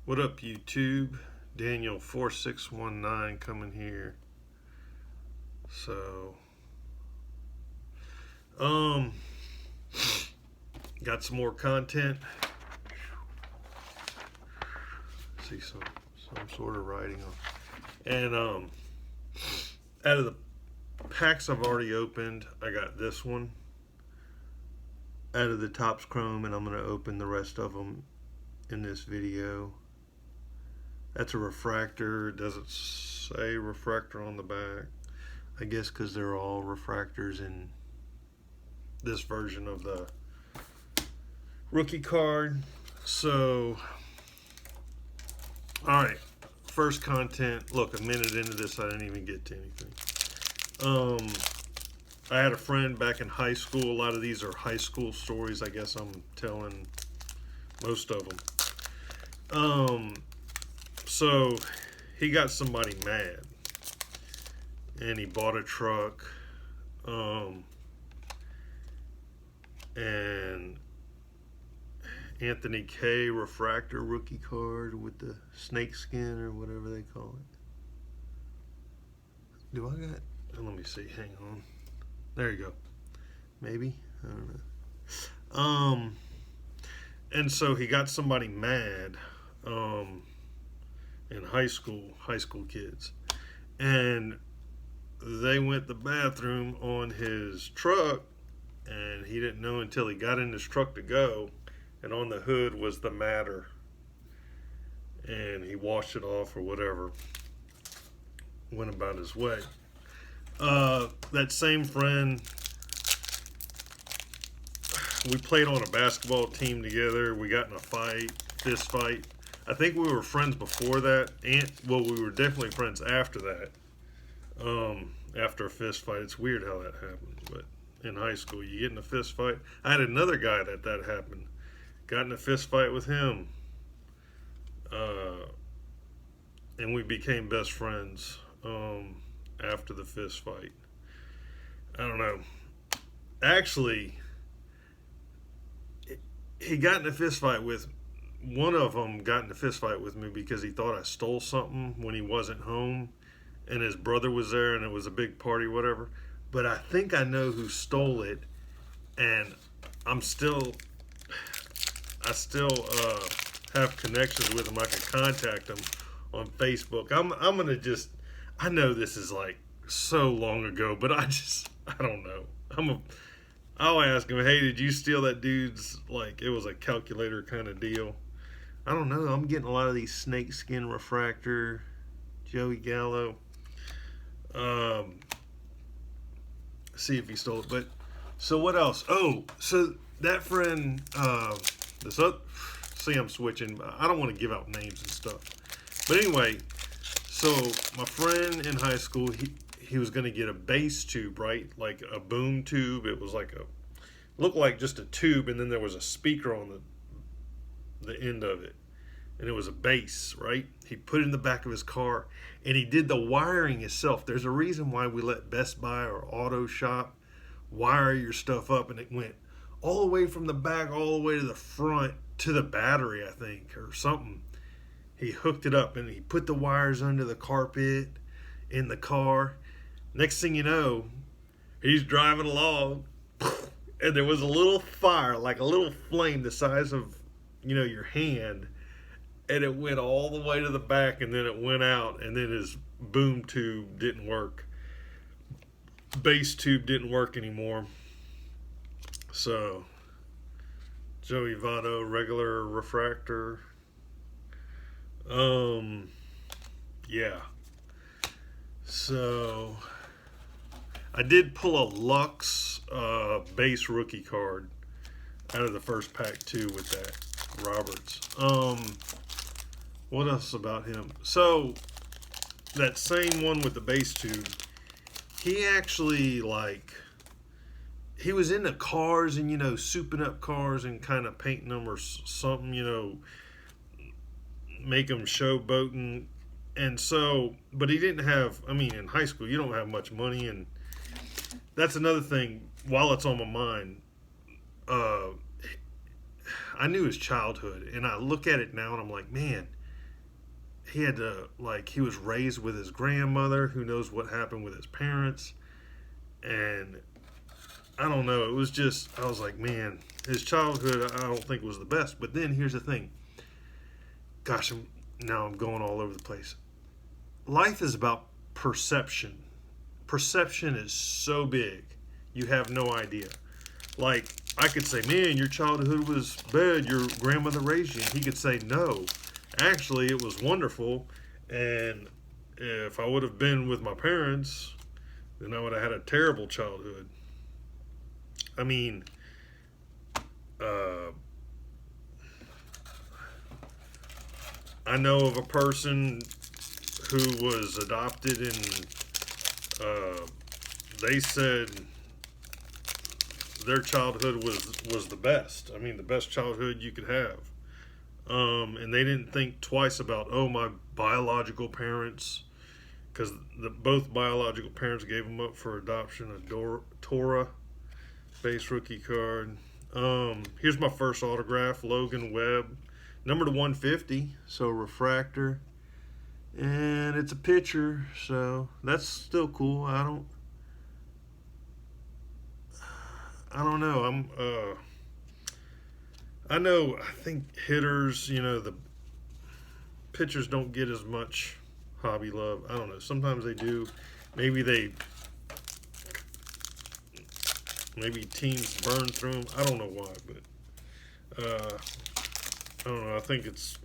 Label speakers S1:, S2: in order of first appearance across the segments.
S1: What up, YouTube? Daniel4619 coming here. So, um, got some more content. See some sort of writing on, and out of the packs I've already opened, I got this one out of the Topps Chrome, and I'm gonna open the rest of them in this video. That's a refractor. It doesn't say refractor on the back. I guess because they're all refractors in this version of the rookie card. So, alright. First content. Look, a minute into this, I didn't even get to anything. I had a friend back in high school. A lot of these are high school stories. I guess I'm telling most of them. So he got somebody mad, and he bought a truck, and Anthony K. refractor rookie card with the snake skin or whatever they call it. Do I got? Let me see. Hang on. There you go. Maybe, I don't know. And so he got somebody mad. In high school kids, and they went to the bathroom on his truck, and he didn't know until he got in his truck to go, and on the hood was the matter, and he washed it off or whatever, went about his way. That same friend, we played on a basketball team together. We got in a fight, fist fight. I think we were friends before that, and we were definitely friends after that. After a fist fight, it's weird how that happens. But in high school, you get in a fist fight. I had another guy that happened. Got in a fist fight with him, and we became best friends after the fist fight. I don't know. Actually, he got in a fist fight with. One of them got in a fist fight with me because he thought I stole something when he wasn't home, and his brother was there, and it was a big party, whatever. But I think I know who stole it, and I still have connections with him. I can contact him on Facebook. I'm gonna just. I know this is like so long ago, but I don't know. I'll ask him. Hey, did you steal that dude's, like, it was a calculator kind of deal? I don't know. I'm getting a lot of these snakeskin refractor, Joey Gallo. See if he stole it. But so what else? Oh, so that friend. See, I'm switching. I don't want to give out names and stuff. But anyway, so my friend in high school, he was going to get a bass tube, right? Like a boom tube. It was like looked like just a tube, and then there was a speaker on the end of it, and it was a bass, right? He put it in the back of his car, and he did the wiring himself. There's a reason why we let Best Buy or Auto Shop wire your stuff up, and it went all the way from the back all the way to the front to the battery, I think, or something. He hooked it up, and he put the wires under the carpet in the car. Next thing you know, he's driving along, and there was a little fire, like a little flame the size of, your hand, and it went all the way to the back, and then it went out, and then his boom tube didn't work. Bass tube didn't work anymore. So, Joey Votto, regular refractor. Yeah. So, I did pull a Lux base rookie card out of the first pack too with that Roberts. What else about him? So that same one with the base tube, he actually, he was into cars and souping up cars and kind of painting them or something, make them showboating. And so, but he didn't have. In high school you don't have much money, and that's another thing. While it's on my mind, I knew his childhood, and I look at it now, and I'm like, man, he had to, like, he was raised with his grandmother. Who knows what happened with his parents? And I don't know. It was just, I was like, man, his childhood I don't think was the best. But then here's the thing. Gosh, now I'm going all over the place. Life is about perception. Perception is so big, you have no idea. Like, I could say, man, your childhood was bad. Your grandmother raised you. And he could say, no, actually, it was wonderful. And if I would have been with my parents, then I would have had a terrible childhood. I mean, uh, I know of a person who was adopted, and they said their childhood was the best. I mean, the best childhood you could have. And they didn't think twice about, oh, my biological parents, because both biological parents gave them up for adoption. A Torah base rookie card. Here's my first autograph, Logan Webb, number to 150. So refractor, and it's a pitcher, so that's still cool. I don't know. I think hitters, the pitchers don't get as much hobby love. I don't know. Sometimes they do. Maybe teams burn through them. I don't know why, but I don't know. I think it's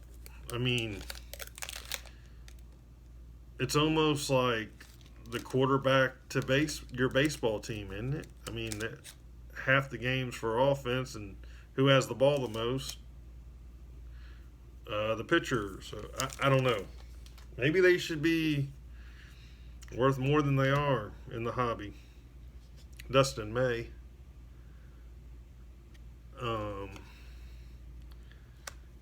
S1: almost like the quarterback to your baseball team, isn't it? I mean, half the games for offense, and who has the ball the most? The pitcher. So I don't know. Maybe they should be worth more than they are in the hobby. Dustin May.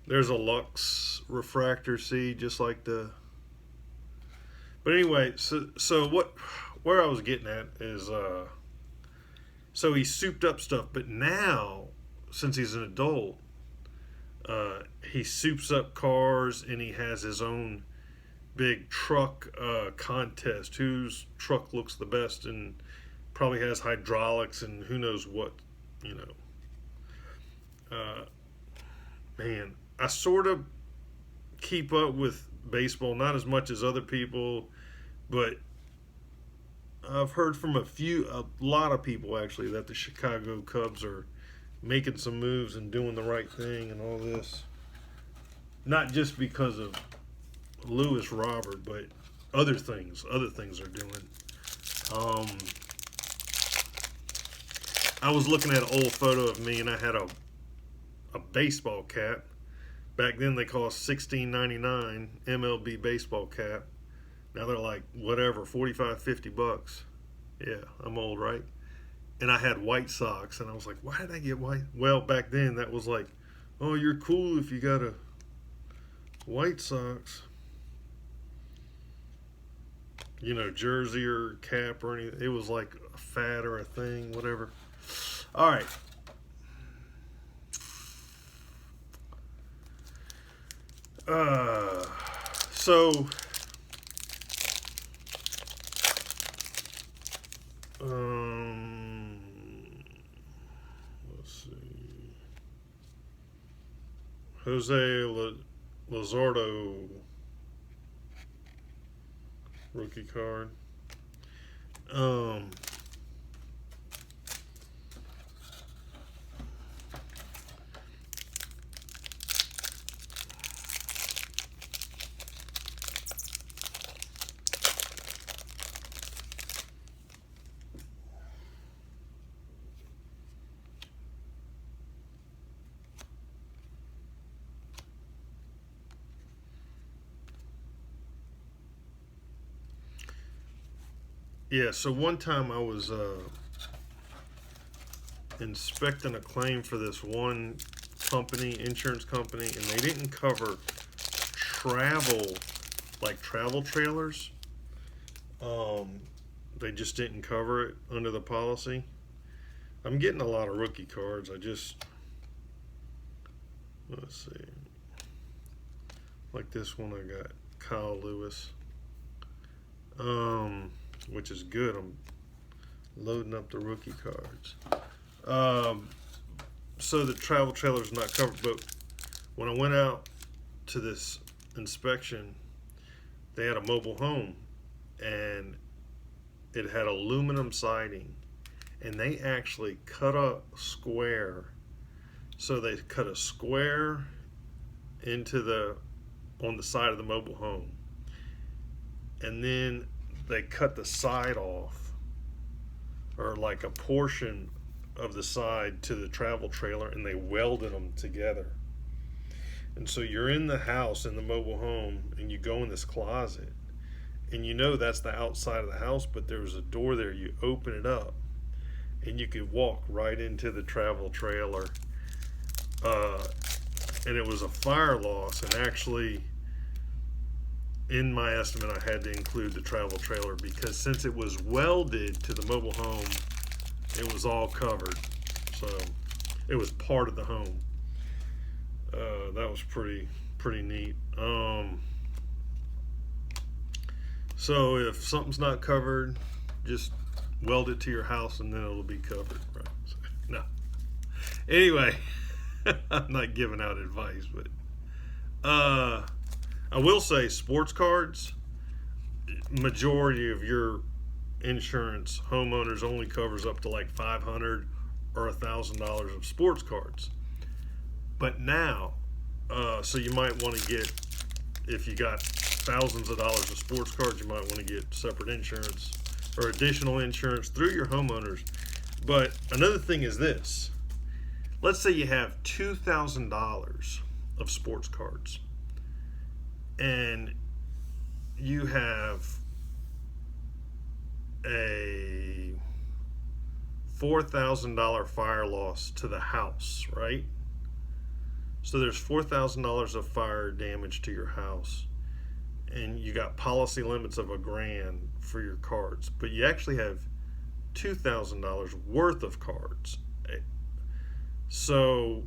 S1: There's a Lux refractor, see, just like the. But anyway, so where I was getting at is, so he souped up stuff, but now, since he's an adult, he soups up cars, and he has his own big truck contest. Whose truck looks the best, and probably has hydraulics and who knows what, Man, I sort of keep up with baseball, not as much as other people, but I've heard from a lot of people actually, that the Chicago Cubs are making some moves and doing the right thing and all this. Not just because of Lewis Robert, but other things are doing. I was looking at an old photo of me, and I had a baseball cap. Back then they cost $16.99 MLB baseball cap. Now they're like whatever, $45-$50. Yeah, I'm old, right? And I had White Sox, and I was like, why did I get white? Well, back then that was like, oh, you're cool if you got a White Sox, jersey or cap or anything. It was like a fad or a thing, whatever. All right. So let's see. Jose Luzardo rookie card. Yeah, so one time I was inspecting a claim for this one insurance company, and they didn't cover travel trailers. They just didn't cover it under the policy. I'm getting a lot of rookie cards. Let's see. Like this one I got. Kyle Lewis, which is good. I'm loading up the rookie cards. So the travel trailer's not covered, but when I went out to this inspection, they had a mobile home, and it had aluminum siding, and they actually cut a square. So they cut a square on the side of the mobile home, and then they cut the side off, or like a portion of the side to the travel trailer, and they welded them together. And so you're in the house, in the mobile home, and you go in this closet, and you know that's the outside of the house, but there was a door there. You open it up, and you could walk right into the travel trailer. And it was a fire loss, and actually, in my estimate, I had to include the travel trailer because since it was welded to the mobile home, it was all covered. So it was part of the home. That was pretty neat. So if something's not covered, just weld it to your house and then it'll be covered, right? So, no. Anyway, I'm not giving out advice, but I will say sports cards, majority of your insurance, homeowners only covers up to like $500 or $1,000 of sports cards. But now, so you might want to get, if you got thousands of dollars of sports cards, you might want to get separate insurance or additional insurance through your homeowners. But another thing is this. Let's say you have $2,000 of sports cards and you have a $4,000 fire loss to the house, right? So there's $4,000 of fire damage to your house, and you got policy limits of $1,000 for your cards, but you actually have $2,000 worth of cards. So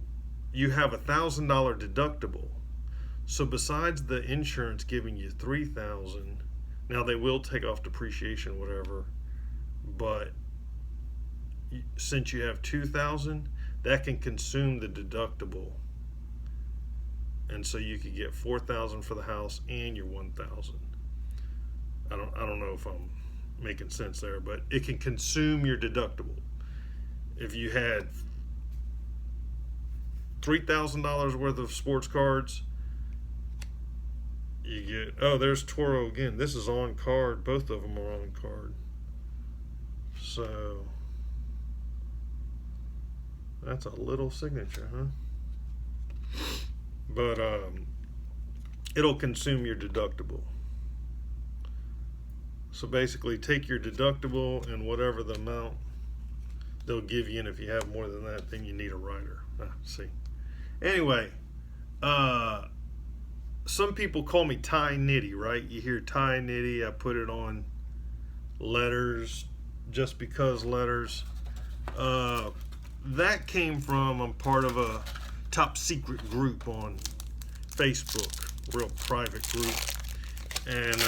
S1: you have $1,000 deductible. So besides the insurance giving you $3,000, now they will take off depreciation, whatever, but since you have $2,000, that can consume the deductible. And so you could get $4,000 for the house and your $1,000. I don't know if I'm making sense there, but it can consume your deductible. If you had $3,000 worth of sports cards, you get, oh, there's Toro again. This is on card. Both of them are on card. So that's a little signature, huh? But it'll consume your deductible. So basically take your deductible and whatever the amount they'll give you, and if you have more than that, then you need a rider. See. Anyway, some people call me Ty Nitty, right? You hear Ty Nitty, I put it on letters, just because letters. That came from, I'm part of a top secret group on Facebook, real private group, and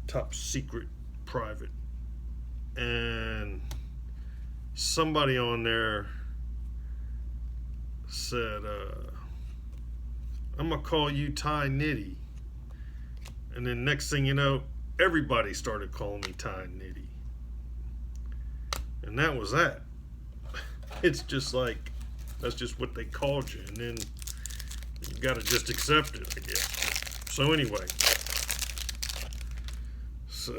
S1: top secret private, and somebody on there said, I'm gonna call you Ty Nitty, and then next thing you know, everybody started calling me Ty Nitty, and that was that. It's just like, that's just what they called you, and then you gotta just accept it, I guess. So anyway, so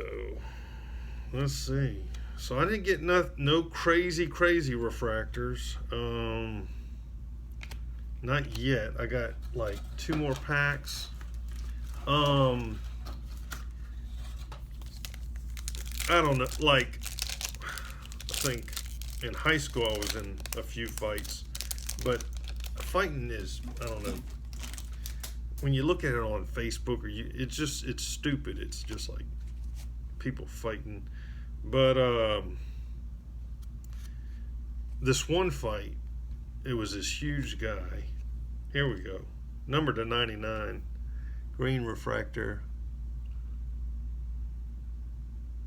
S1: let's see. So I didn't get no crazy refractors. Not yet. I got like 2 more packs. I don't know, like, I think in high school I was in a few fights, but fighting is, I don't know, when you look at it on Facebook, or it's stupid. It's just like people fighting. But this one fight, it was this huge guy. Here we go. Number to 99. Green refractor.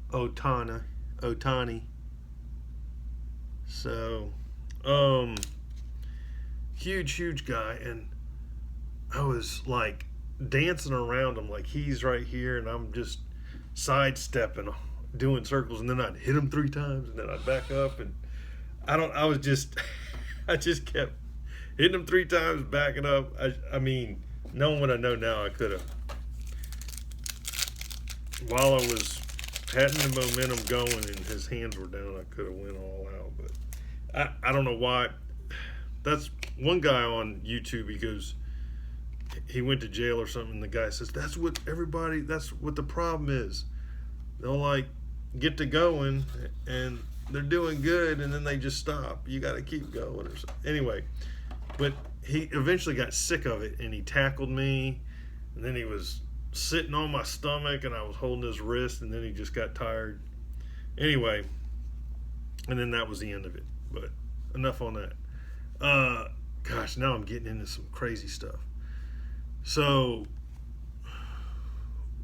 S1: Otani. So, huge guy, and I was like dancing around him like he's right here, and I'm just sidestepping, doing circles, and then I'd hit him 3 times, and then I'd back up, and I was just, I just kept hitting him 3 times, backing up. I mean, knowing what I know now, I could have, while I was having the momentum going and his hands were down, I could have went all out. But I don't know why. That's one guy on YouTube. He went to jail or something. And the guy says, that's what the problem is. They'll like get to going and they're doing good, and then they just stop. You got to keep going or something. Anyway, but he eventually got sick of it, and he tackled me, and then he was sitting on my stomach, and I was holding his wrist, and then he just got tired. Anyway, and then that was the end of it. But enough on that. Gosh, now I'm getting into some crazy stuff. So,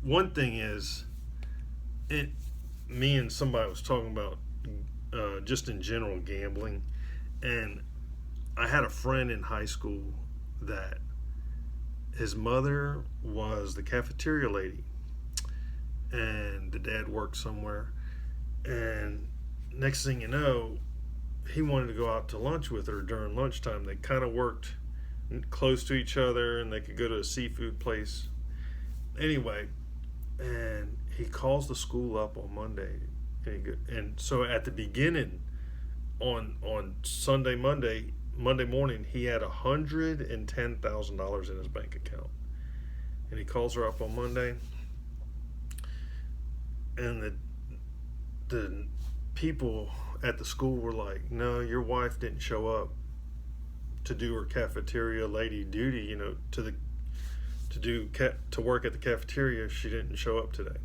S1: one thing is, me and somebody was talking about just in general gambling, and I had a friend in high school that his mother was the cafeteria lady, and the dad worked somewhere, and next thing you know, he wanted to go out to lunch with her during lunchtime. They kind of worked close to each other, and they could go to a seafood place. Anyway, and he calls the school up on Monday, and so at the beginning, on Monday morning, he had $110,000 in his bank account, and he calls her up on Monday, and the people at the school were like, no, your wife didn't show up to do her cafeteria lady duty, to work at the cafeteria. She didn't show up today.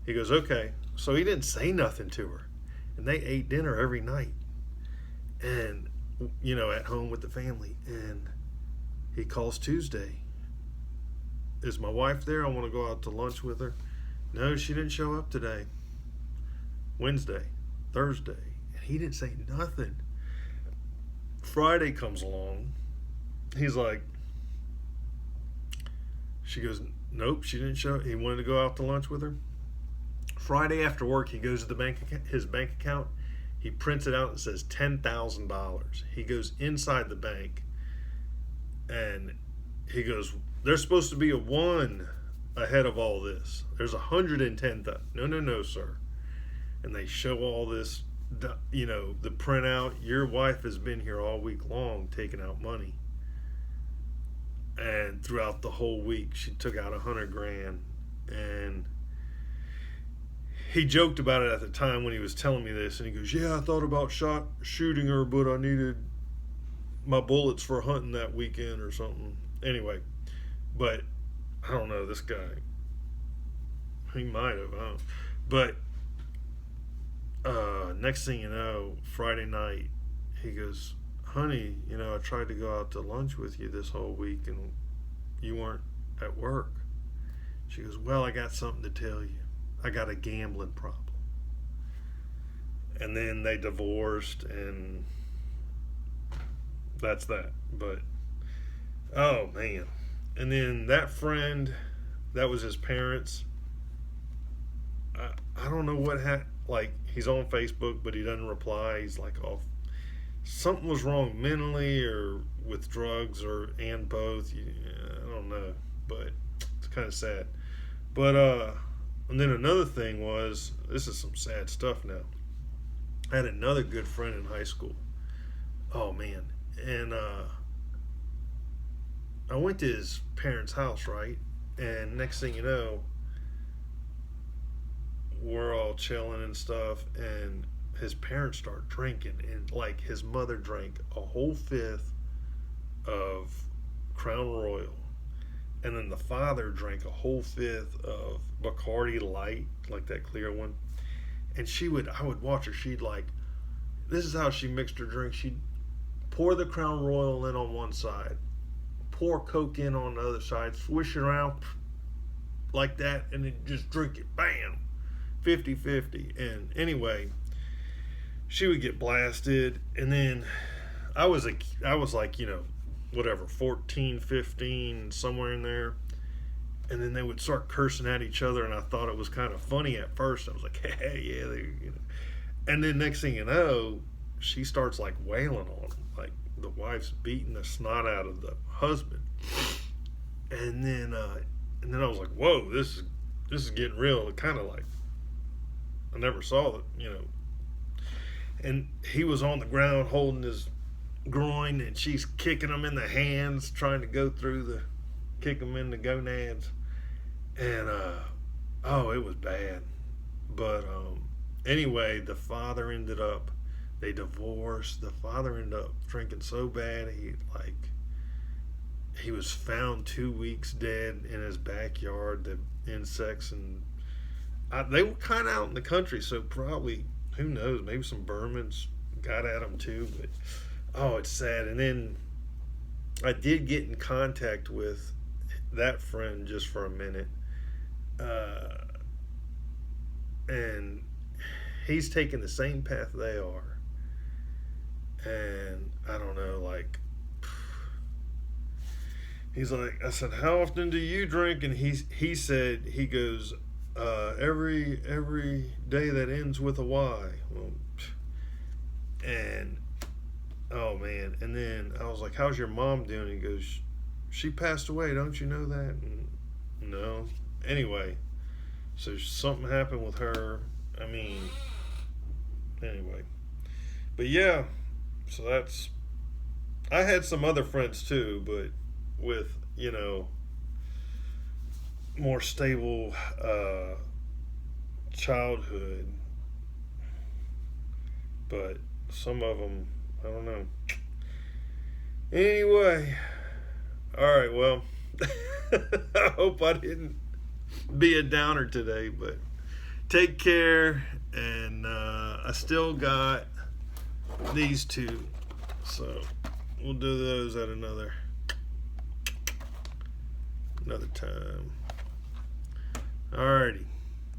S1: He goes, okay. So he didn't say nothing to her, and they ate dinner every night, and at home with the family. And he calls Tuesday, is my wife there? I want to go out to lunch with her. No, she didn't show up today. Wednesday, Thursday, and he didn't say nothing. Friday comes along. He's like, she goes, nope, she didn't show. He wanted to go out to lunch with her. Friday after work, he goes to his bank account. He prints it out and says $10,000. He goes inside the bank, and he goes, there's supposed to be a 1 ahead of all this. There's 110,000. No, sir. And they show all this, the printout. Your wife has been here all week long taking out money. And throughout the whole week, she took out $100,000. And he joked about it at the time when he was telling me this, and he goes, yeah, I thought about shooting her, but I needed my bullets for hunting that weekend or something. Anyway, but I don't know, this guy, he might have, but next thing you know, Friday night, he goes, honey, I tried to go out to lunch with you this whole week, and you weren't at work. She goes, well, I got something to tell you. I got a gambling problem. And then they divorced, and that's that. But, oh man. And then that friend, that was his parents. I don't know what happened. Like, he's on Facebook, but he doesn't reply. He's like off. Something was wrong mentally or with drugs and both. I don't know, but it's kind of sad. But, and then another thing was, this is some sad stuff now. I had another good friend in high school. Oh man. And I went to his parents' house, right? And next thing you know, we're all chilling and stuff, and his parents start drinking, and like his mother drank a whole 5th of Crown Royal, and then the father drank a whole 5th of Bacardi Light, like that clear one. And I would watch her. She'd like, this is how she mixed her drink. She'd pour the Crown Royal in on one side, pour Coke in on the other side, swish it around, like that and then just drink it, bam, 50-50. And anyway, she would get blasted, and then I was like, whatever, 14, 15, somewhere in there. And then they would start cursing at each other, and I thought it was kind of funny at first. I was like, hey, yeah, And then next thing you know, she starts like wailing on him, like the wife's beating the snot out of the husband. And then I was like, whoa, this is getting real. It kind of like, I never saw it, And he was on the ground holding his groin, and she's kicking him in the hands, trying to go through kick him in the gonads. And it was bad. But anyway, the father they divorced. The father ended up drinking so bad he was found 2 weeks dead in his backyard. The insects, and they were kind of out in the country, so probably, who knows, maybe some Burmans got at him too. But it's sad. And then I did get in contact with that friend just for a minute, and he's taking the same path they are. And I don't know, like, he's like, I said, how often do you drink? And he said, he goes, every day that ends with a Y. Well, and oh man. And then I was like, how's your mom doing? He goes, she passed away, don't you know that? And no. Anyway, so something happened with her. I mean, anyway. But yeah, so I had some other friends too, but with, more stable childhood. But some of them, I don't know. Anyway, all right, well, I hope I didn't be a downer today, but take care. And I still got these two, so we'll do those at another time. Alrighty.